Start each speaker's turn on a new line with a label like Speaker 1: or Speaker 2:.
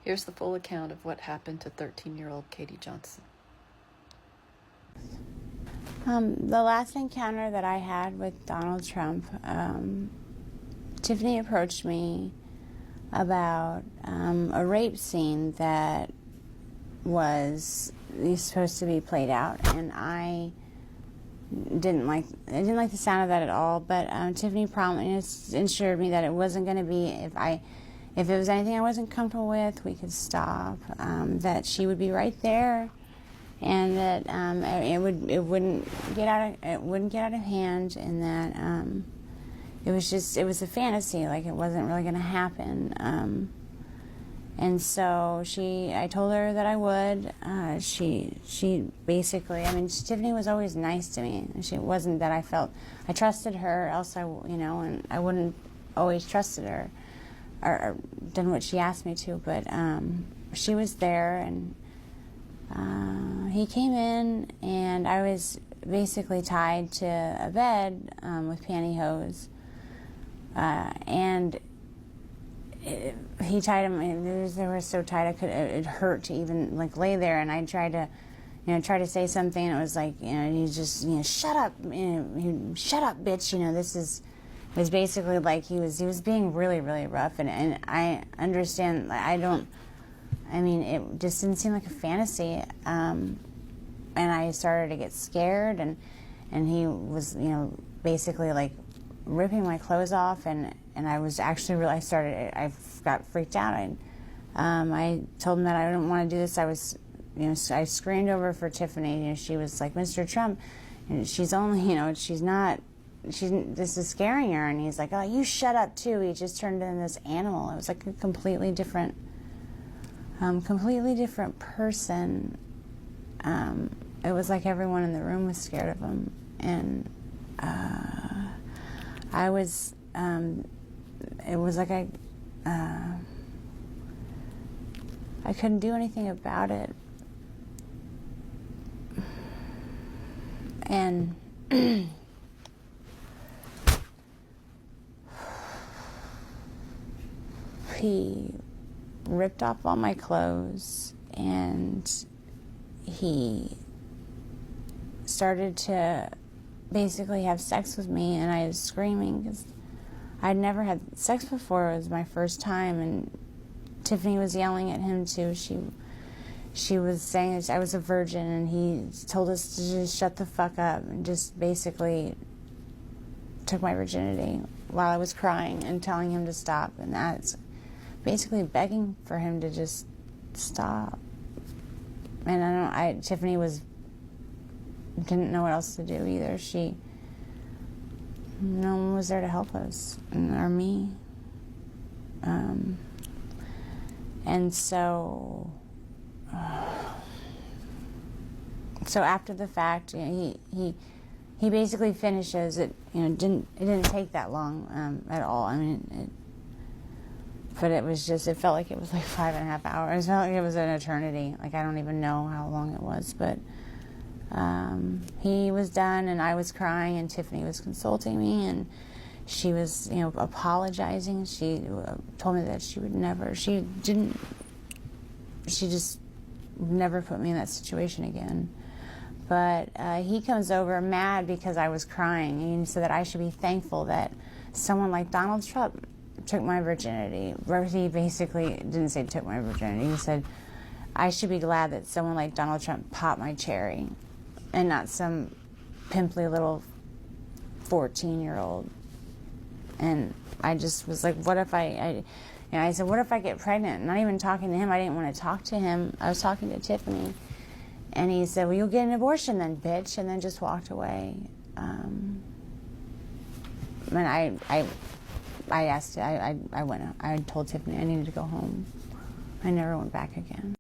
Speaker 1: Here's the full account of what happened to 13-year-old Katie Johnson.
Speaker 2: The last encounter that I had with Donald Trump, Tiffany approached me about a rape scene that was supposed to be played out, and I didn't like the sound of that at all. But Tiffany promised, assured me that it wasn't going to be if it was anything I wasn't comfortable with, we could stop. That she would be right there, and that it wouldn't get out of hand, and that it was a fantasy, like it wasn't really going to happen. And so I told her that I would. She basically, Tiffany was always nice to me. It wasn't that I trusted her, else and I wouldn't always trusted her or done what she asked me to. But she was there, and he came in, and I was basically tied to a bed with pantyhose, and he tied him. They were so tight it hurt to even lay there. And I tried to say something. And it was like, he just shut up, shut up, bitch. It was basically like he was being really, really rough. And I understand. It just didn't seem like a fantasy. And I started to get scared, and he was basically ripping my clothes off, and I was actually I got freaked out. I told him that I didn't want to do this. I screamed over for Tiffany. She was like, Mr. Trump, and she's only, this is scaring her. And he's like, oh, you shut up too. He just turned into this animal. It was like a completely different person. It was like everyone in the room was scared of him, and I was, it was like I couldn't do anything about it. And he ripped off all my clothes, and he started to basically have sex with me, and I was screaming because I'd never had sex before. It was my first time, and Tiffany was yelling at him too. She was saying I was a virgin, and he told us to just shut the fuck up, and just basically took my virginity while I was crying and telling him to stop. And that's basically begging for him to just stop. And Tiffany didn't know what else to do either. No one was there to help us, or me. And so after the fact, he basically finishes it. It didn't take that long at all. But it felt like it was like 5.5 hours. It felt like it was an eternity. I don't even know how long it was, but he was done, and I was crying, and Tiffany was consulting me, and she was, apologizing. She told me that she just never put me in that situation again. But he comes over mad because I was crying, and he said that I should be thankful that someone like Donald Trump took my virginity. He basically didn't say took my virginity. He said I should be glad that someone like Donald Trump popped my cherry, and not some pimply little 14-year-old. And I just was like, what if I said, what if I get pregnant? Not even talking to him. I didn't want to talk to him. I was talking to Tiffany. And he said, well, you'll get an abortion then, bitch. And then just walked away. And I told Tiffany I needed to go home. I never went back again.